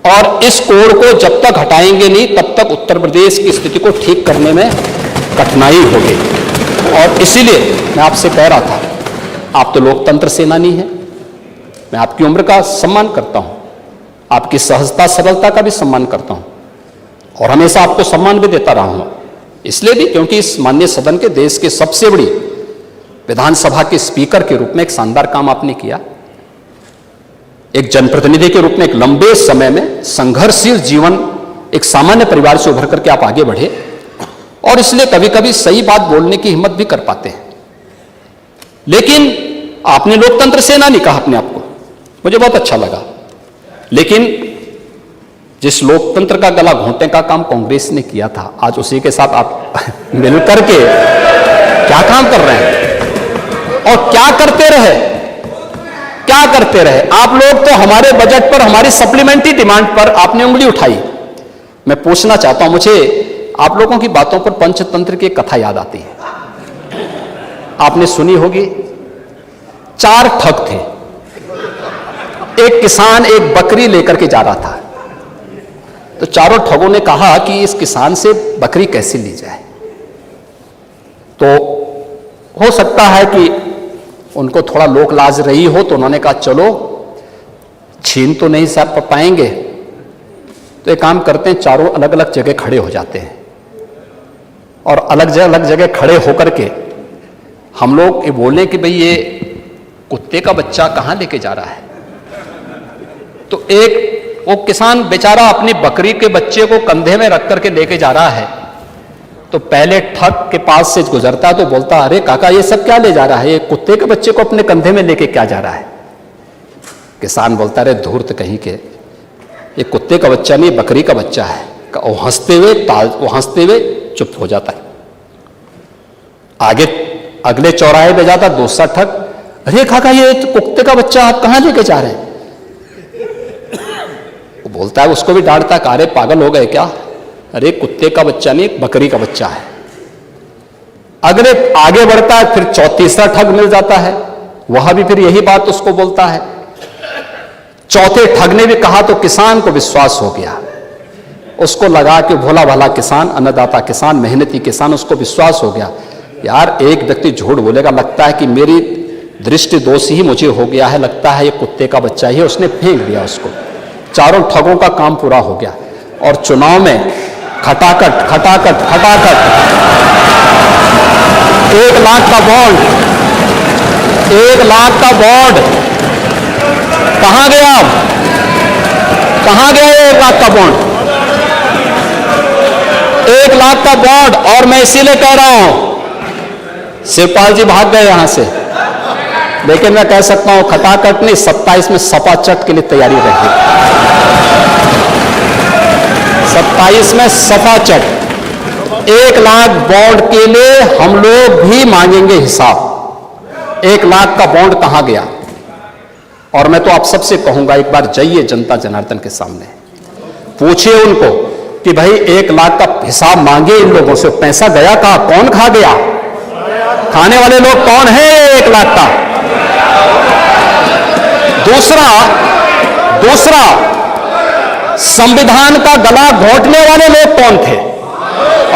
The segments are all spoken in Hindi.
और इस कोड को जब तक हटाएंगे नहीं तब तक उत्तर प्रदेश की स्थिति को ठीक करने में कठिनाई होगी। और इसीलिए मैं आपसे कह रहा था, आप तो लोकतंत्र सेनानी हैं, मैं आपकी उम्र का सम्मान करता हूं, आपकी सहजता सरलता का भी सम्मान करता हूं और हमेशा आपको सम्मान भी देता रहा हूं, इसलिए भी क्योंकि इस माननीय सदन के देश के सबसे बड़ी विधानसभा के स्पीकर के रूप में एक शानदार काम आपने किया। एक जनप्रतिनिधि के रूप में एक लंबे समय में संघर्षशील जीवन, एक सामान्य परिवार से उभर करके आप आगे बढ़े और इसलिए कभी कभी सही बात बोलने की हिम्मत भी कर पाते हैं। लेकिन आपने लोकतंत्र सेनानी कहा अपने आप को, मुझे बहुत अच्छा लगा। लेकिन जिस लोकतंत्र का गला घोंटने का काम कांग्रेस ने किया था, आज उसी के साथ आप मिलकर के क्या काम कर रहे हैं और क्या करते रहे, क्या करते रहे आप लोग। तो हमारे बजट पर, हमारी सप्लीमेंट्री डिमांड पर आपने उंगली उठाई। मैं पूछना चाहता हूं, मुझे आप लोगों की बातों पर पंचतंत्र की कथा याद आती है, आपने सुनी होगी। 4 ठग थे, एक किसान एक बकरी लेकर के जा रहा था, तो चारों ठगों ने कहा कि इस किसान से बकरी कैसे ली जाए। तो हो सकता है कि उनको थोड़ा लोक लाज रही हो, तो उन्होंने कहा चलो छीन तो नहीं साहब पाएंगे, तो एक काम करते हैं, चारों अलग अलग जगह खड़े हो जाते हैं और अलग जगह खड़े होकर के हम लोग ये बोलें कि भाई ये कुत्ते का बच्चा कहां लेके जा रहा है। तो एक वो किसान बेचारा अपनी बकरी के बच्चे को कंधे में रख करके लेके जा रहा है, तो पहले ठग के पास से गुजरता तो बोलता, अरे काका ये सब क्या ले जा रहा है, ये कुत्ते के बच्चे को अपने कंधे में लेके क्या जा रहा है। किसान बोलता, अरे धूर्त कहीं के, ये कुत्ते का बच्चा नहीं बकरी का बच्चा है। वो हंसते हुए चुप हो जाता है। आगे अगले चौराहे पे जाता दूसरा ठग, अरे काका ये कुत्ते का बच्चा आप कहां लेके जा रहे हैं। वो बोलता है, उसको भी डांटता, अरे पागल हो गए क्या, अरे कुत्ते का बच्चा नहीं बकरी का बच्चा है। अगले आगे बढ़ता है, फिर तीसरा ठग मिल जाता है, वह भी फिर यही बात उसको बोलता है। चौथे ठग ने भी कहा तो किसान को विश्वास हो गया, उसको लगा कि भोला भाला किसान, अन्नदाता किसान, मेहनती किसान, उसको विश्वास हो गया यार एक व्यक्ति झूठ बोलेगा, लगता है कि मेरी दृष्टि दोष ही मुझे हो गया है, लगता है ये कुत्ते का बच्चा ही है, उसने फेंक दिया उसको। चारों ठगों का काम पूरा हो गया और चुनाव में खटाखट 1 लाख का बॉन्ड, 1 लाख का बॉन्ड कहां गया, कहां गया 1 लाख का बॉन्ड, 1 लाख का बॉन्ड। और मैं इसीलिए कह रहा हूं, शिवपाल जी भाग गए यहां से, लेकिन मैं कह सकता हूं खटाखट नहीं, 27 में सपा चट के लिए तैयारी रही, 27 में सपा चट। 1 लाख बॉन्ड के लिए हम लोग भी मांगेंगे हिसाब। 1 लाख का बॉन्ड कहां गया। और मैं तो आप सबसे कहूंगा, एक बार जाइए जनता जनार्दन के सामने, पूछिए उनको कि भाई 1 लाख का हिसाब मांगे इन लोगों से, पैसा गया कहां, कौन खा गया, खाने वाले लोग कौन है 1 लाख का। दूसरा संविधान का गला घोंटने वाले लोग कौन थे।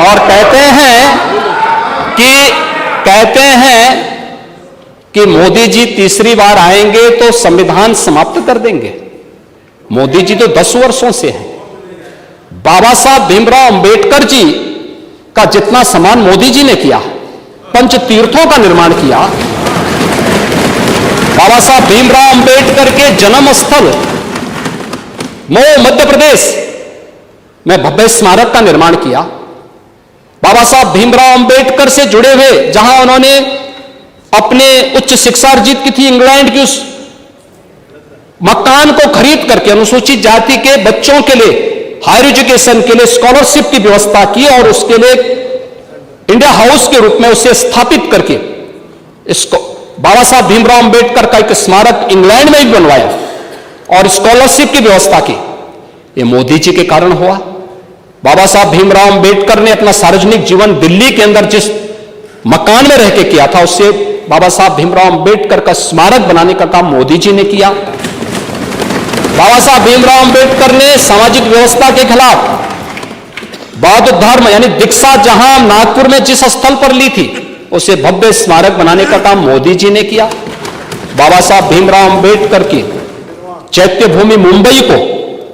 और कहते हैं कि मोदी जी तीसरी बार आएंगे तो संविधान समाप्त कर देंगे। मोदी जी तो 10 वर्षों से हैं। बाबा साहब भीमराव अंबेडकर जी का जितना सम्मान मोदी जी ने किया, पंच तीर्थों का निर्माण किया, बाबा साहब भीमराव अंबेडकर के जन्म स्थल मऊ मध्य प्रदेश में भव्य स्मारक का निर्माण किया। बाबा साहब भीमराव अंबेडकर से जुड़े हुए, जहां उन्होंने अपने उच्च शिक्षा अर्जित की थी, इंग्लैंड की, उस मकान को खरीद करके अनुसूचित जाति के बच्चों के लिए हायर एजुकेशन के लिए स्कॉलरशिप की व्यवस्था की और उसके लिए इंडिया हाउस के रूप में उसे स्थापित करके इसको बाबा साहब भीमराव अंबेडकर का एक स्मारक इंग्लैंड में भी बनवाया और स्कॉलरशिप की व्यवस्था की। ये मोदी जी के कारण हुआ। बाबा साहब भीमराव अंबेडकर ने अपना सार्वजनिक जीवन दिल्ली के अंदर जिस मकान में रह के किया था, उससे बाबा साहब भीमराव अंबेडकर का स्मारक बनाने का काम मोदी जी ने किया। बाबा साहब भीमराव अंबेडकर ने सामाजिक व्यवस्था के खिलाफ बौद्ध धर्म यानी दीक्षा जहां नागपुर में जिस स्थल पर ली थी उसे भव्य स्मारक बनाने का काम मोदी जी ने किया। बाबा साहब भीमराव अंबेडकर की चैत्य भूमि मुंबई को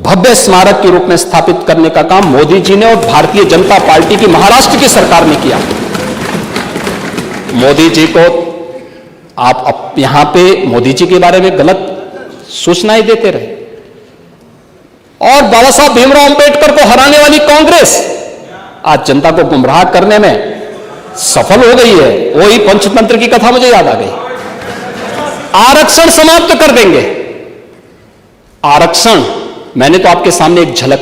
भव्य स्मारक के रूप में स्थापित करने का काम मोदी जी ने और भारतीय जनता पार्टी की महाराष्ट्र की सरकार ने किया। मोदी जी को आप यहां पे मोदी जी के बारे में गलत सूचनाएं देते रहे और बाबा साहब भीमराव अंबेडकर को हराने वाली कांग्रेस आज जनता को गुमराह करने में सफल हो गई है। वही पंचतंत्र की कथा मुझे याद आ गई। आरक्षण समाप्त कर देंगे। आरक्षण मैंने तो आपके सामने एक झलक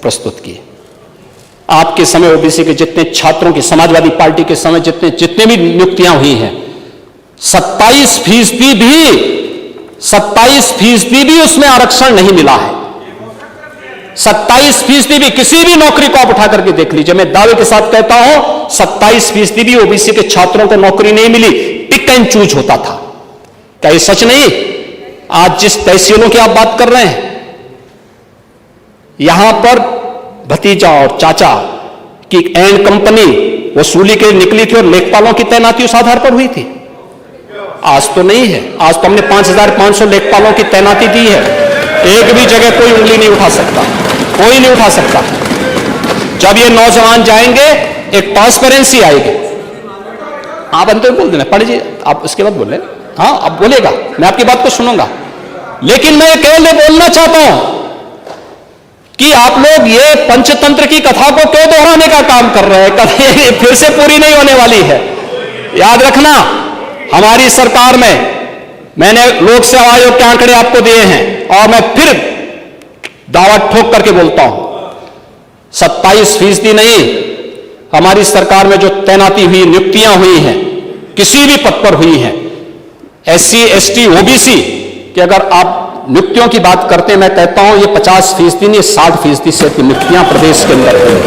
प्रस्तुत की। आपके समय ओबीसी के जितने छात्रों की, समाजवादी पार्टी के समय जितने भी नियुक्तियां हुई हैं 27% भी उसमें आरक्षण नहीं मिला है। 27% भी किसी भी नौकरी को आप उठा करके देख लीजिए, मैं दावे के साथ कहता हूं 27% भी ओबीसी के छात्रों को नौकरी नहीं मिली। पिक एंड चूज होता था। क्या ये सच नहीं? आज जिस तहसीलों की आप बात कर रहे हैं यहां पर भतीजा और चाचा की एंड कंपनी वसूली के निकली थी और लेखपालों की तैनाती उस आधार पर हुई थी। आज तो नहीं है। आज तो हमने 5500 लेखपालों की तैनाती दी है। एक भी जगह कोई उंगली नहीं उठा सकता, कोई नहीं उठा सकता। जब ये नौजवान जाएंगे एक ट्रांसपेरेंसी आएगी। आप अंत में बोल देना, पढ़िए आप उसके बाद बोल रहे। हाँ अब बोलेगा, मैं आपकी बात को सुनूंगा। लेकिन मैं केवल बोलना चाहता हूं कि आप लोग ये पंचतंत्र की कथा को क्यों दोहराने का काम कर रहे हैं? कथा फिर से पूरी नहीं होने वाली है। याद रखना, हमारी सरकार में मैंने लोक सेवा आयोग के आंकड़े आपको दिए हैं और मैं फिर दावा ठोक करके बोलता हूं 27% नहीं, हमारी सरकार में जो तैनाती हुई, नियुक्तियां हुई हैं, किसी भी पद पर हुई हैं, SC, ST, OBC कि अगर आप नियुक्तियों की बात करते हैं, मैं कहता हूं ये 50% नहीं 60% से अधिक नियुक्तियां प्रदेश के अंदर हुई।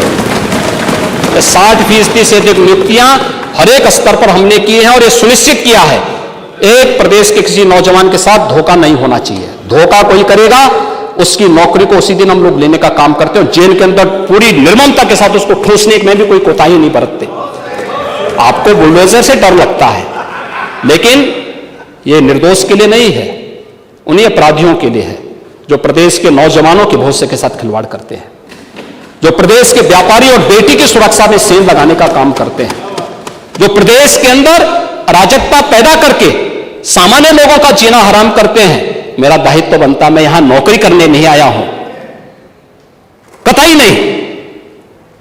60% से अधिक नियुक्तियां हर एक स्तर पर हमने की हैं और ये सुनिश्चित किया है एक प्रदेश के किसी नौजवान के साथ धोखा नहीं होना चाहिए। धोखा कोई करेगा उसकी नौकरी को उसी दिन हम लोग लेने का काम करते हैं। जेल के अंदर पूरी निर्ममता के साथ उसको ठूसने में भी कोई कोताही नहीं बरतते। आपको बुलडोजर से डर लगता है, लेकिन ये निर्दोष के लिए नहीं है, उन्हीं अपराधियों के लिए है जो प्रदेश के नौजवानों के भविष्य के साथ खिलवाड़ करते हैं, जो प्रदेश के व्यापारी और बेटी की सुरक्षा में सेंध लगाने का काम करते हैं, जो प्रदेश के अंदर अराजकता पैदा करके सामान्य लोगों का जीना हराम करते हैं। मेरा दायित्व बनता, मैं यहां नौकरी करने नहीं आया हूं, कतई नहीं।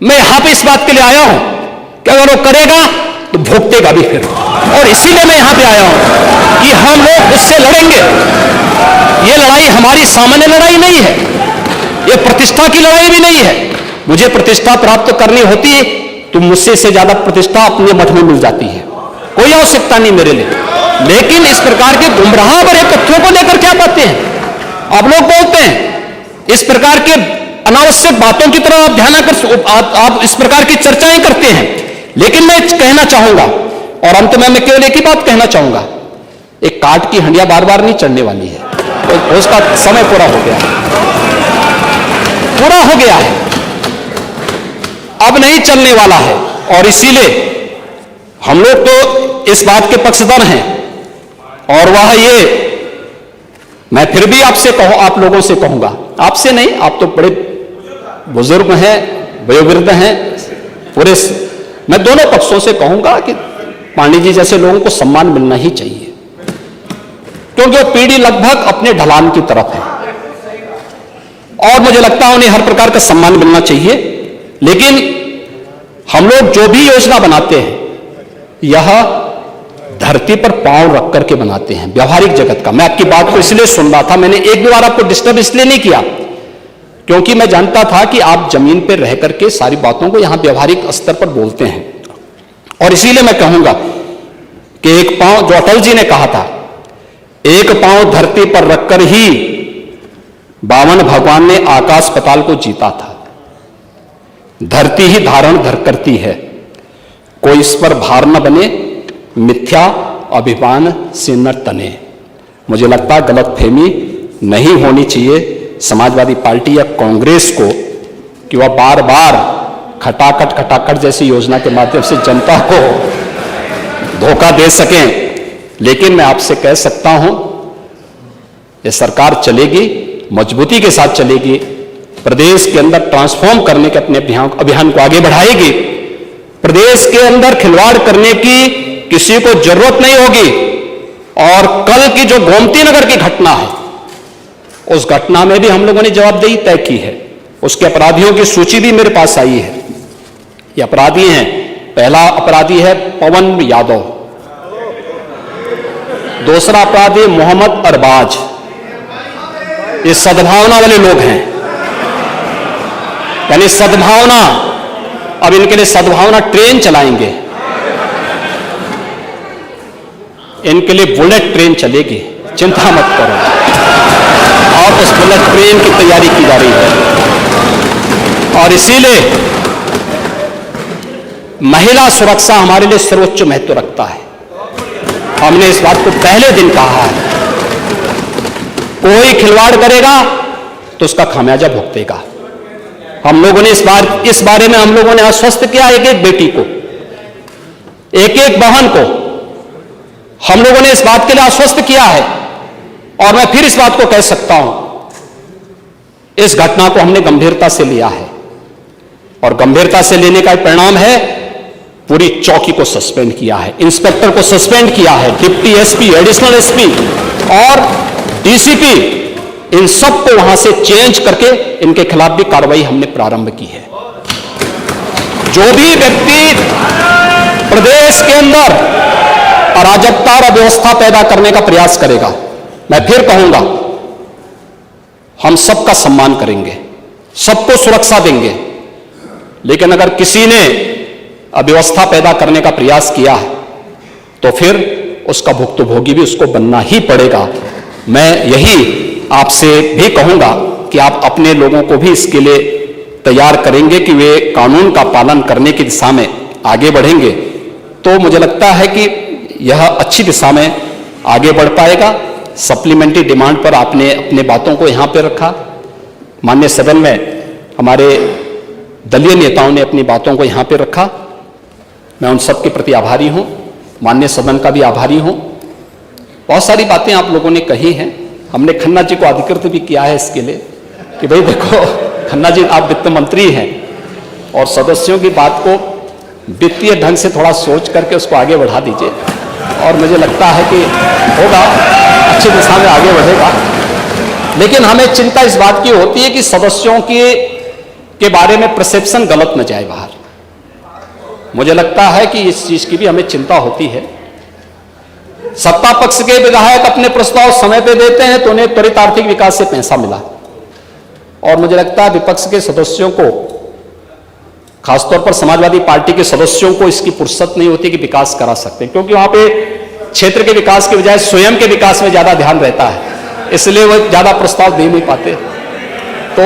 मैं यहां पे इस बात के लिए आया हूं कि अगर वो करेगा तो भोगतेगा भी फिर, और इसीलिए मैं यहां पे आया हूं कि हम लोग उससे लड़ेंगे। ये लड़ाई हमारी सामान्य लड़ाई नहीं है, ये प्रतिष्ठा की लड़ाई भी नहीं है। मुझे प्रतिष्ठा प्राप्त करनी होती है तो मुझसे से ज्यादा प्रतिष्ठा अपने मठ में मिल जाती है, कोई आवश्यकता नहीं मेरे लिए। लेकिन इस प्रकार के गुमराह भरे तथ्यों को लेकर क्या बातें हैं आप लोग बोलते हैं, इस प्रकार के अनावश्यक बातों की तरफ आप ध्यान आप इस प्रकार की चर्चाएं करते हैं। लेकिन मैं कहना चाहूंगा और अंत में मैं केवल एक ही बात कहना चाहूंगा, एक काट की हंडिया बार बार नहीं चढ़ने वाली है, तो उसका समय पूरा हो गया है, पूरा हो गया है, अब नहीं चलने वाला है। और इसीलिए हम लोग तो इस बात के पक्षधर हैं और वह ये मैं फिर भी आपसे आप लोगों से कहूंगा, आपसे नहीं, आप तो बड़े बुजुर्ग हैं, वयोवृद्ध हैं, पूरे मैं दोनों पक्षों से कहूंगा कि पांडे जी जैसे लोगों को सम्मान मिलना ही चाहिए, क्योंकि वो पीढ़ी लगभग अपने ढलान की तरफ है और मुझे लगता है उन्हें हर प्रकार का सम्मान मिलना चाहिए। लेकिन हम लोग जो भी योजना बनाते हैं यह धरती पर पांव रख करके बनाते हैं, व्यवहारिक जगत का। मैं आपकी बात को इसलिए सुन रहा था, मैंने एक दो बार आपको डिस्टर्ब इसलिए नहीं किया क्योंकि मैं जानता था कि आप जमीन पर रह करके सारी बातों को यहां व्यवहारिक स्तर पर बोलते हैं। और इसीलिए मैं कहूंगा कि एक पांव, जो अटल जी ने कहा था, एक पांव धरती पर रखकर ही बामन भगवान ने आकाश पाताल को जीता था। धरती ही धारण धर करती है, कोई इस पर भार न बने, मिथ्या अभिमान से न तने। मुझे लगता है गलतफहमी नहीं होनी चाहिए समाजवादी पार्टी या कांग्रेस को कि वह बार बार खटाखट जैसी योजना के माध्यम से जनता को धोखा दे सकें। लेकिन मैं आपसे कह सकता हूं, ये सरकार चलेगी, मजबूती के साथ चलेगी, प्रदेश के अंदर ट्रांसफॉर्म करने के अपने अभियान को आगे बढ़ाएगी। प्रदेश के अंदर खिलवाड़ करने की किसी को जरूरत नहीं होगी। और कल की जो गोमती नगर की घटना है, उस घटना में भी हम लोगों ने जवाबदेही तय की है। उसके अपराधियों की सूची भी मेरे पास आई है। ये अपराधी हैं, पहला अपराधी है पवन यादव, दूसरा अपराधी मोहम्मद अरबाज। ये सद्भावना वाले लोग हैं, यानी सद्भावना, अब इनके लिए सद्भावना ट्रेन चलाएंगे, इनके लिए बुलेट ट्रेन चलेगी, चिंता मत करो। और उस बुलेट ट्रेन की तैयारी की जा रही है। और इसीलिए महिला सुरक्षा हमारे लिए सर्वोच्च महत्व रखता है। हमने इस बात को पहले दिन कहा है, कोई खिलवाड़ करेगा तो उसका खामियाजा भुगतेगा। हम लोगों ने इस बारे में हम लोगों ने आश्वस्त किया, एक एक बेटी को, एक एक बहन को हम लोगों ने इस बात के लिए आश्वस्त किया है। और मैं फिर इस बात को कह सकता हूं, इस घटना को हमने गंभीरता से लिया है। और गंभीरता से लेने का परिणाम है, पूरी चौकी को सस्पेंड किया है, इंस्पेक्टर को सस्पेंड किया है, डिप्टी एसपी, एडिशनल एसपी और डीसीपी, इन सबको वहां से चेंज करके इनके खिलाफ भी कार्रवाई हमने प्रारंभ की है। जो भी व्यक्ति प्रदेश के अंदर अराजकता और अव्यवस्था पैदा करने का प्रयास करेगा, मैं फिर कहूंगा, हम सबका सम्मान करेंगे, सबको सुरक्षा देंगे। लेकिन अगर किसी ने अव्यवस्था पैदा करने का प्रयास किया है तो फिर उसका भुक्तभोगी भी उसको बनना ही पड़ेगा। मैं यही आपसे भी कहूंगा कि आप अपने लोगों को भी इसके लिए तैयार करेंगे कि वे कानून का पालन करने की दिशा में आगे बढ़ेंगे, तो मुझे लगता है कि यह अच्छी दिशा में आगे बढ़ पाएगा। सप्लीमेंट्री डिमांड पर आपने अपने बातों को यहां पर रखा, माननीय सदन में हमारे दलीय नेताओं ने अपनी बातों को यहां पर रखा। मैं उन सब के प्रति आभारी हूं, माननीय सदन का भी आभारी हूं। बहुत सारी बातें आप लोगों ने कही हैं, हमने खन्ना जी को अधिकृत भी किया है इसके लिए कि भाई देखो खन्ना जी, आप वित्त मंत्री हैं और सदस्यों की बात को वित्तीय ढंग से थोड़ा सोच करके उसको आगे बढ़ा दीजिए। और मुझे लगता है कि होगा, अच्छी दिशा में आगे बढ़ेगा। लेकिन हमें चिंता इस बात की होती है कि सदस्यों के बारे में परसेप्शन गलत न जाए बाहर। मुझे लगता है कि इस चीज की भी हमें चिंता होती है। सत्ता पक्ष के विधायक अपने प्रस्ताव समय पे देते हैं तो उन्हें त्वरित आर्थिक विकास से पैसा मिला, और मुझे लगता है विपक्ष के सदस्यों को, खासतौर पर समाजवादी पार्टी के सदस्यों को इसकी फुर्सत नहीं होती कि विकास करा सकते, क्योंकि वहां पे क्षेत्र के विकास के बजाय स्वयं के विकास में ज्यादा ध्यान रहता है, इसलिए वो ज्यादा प्रस्ताव दे नहीं पाते। तो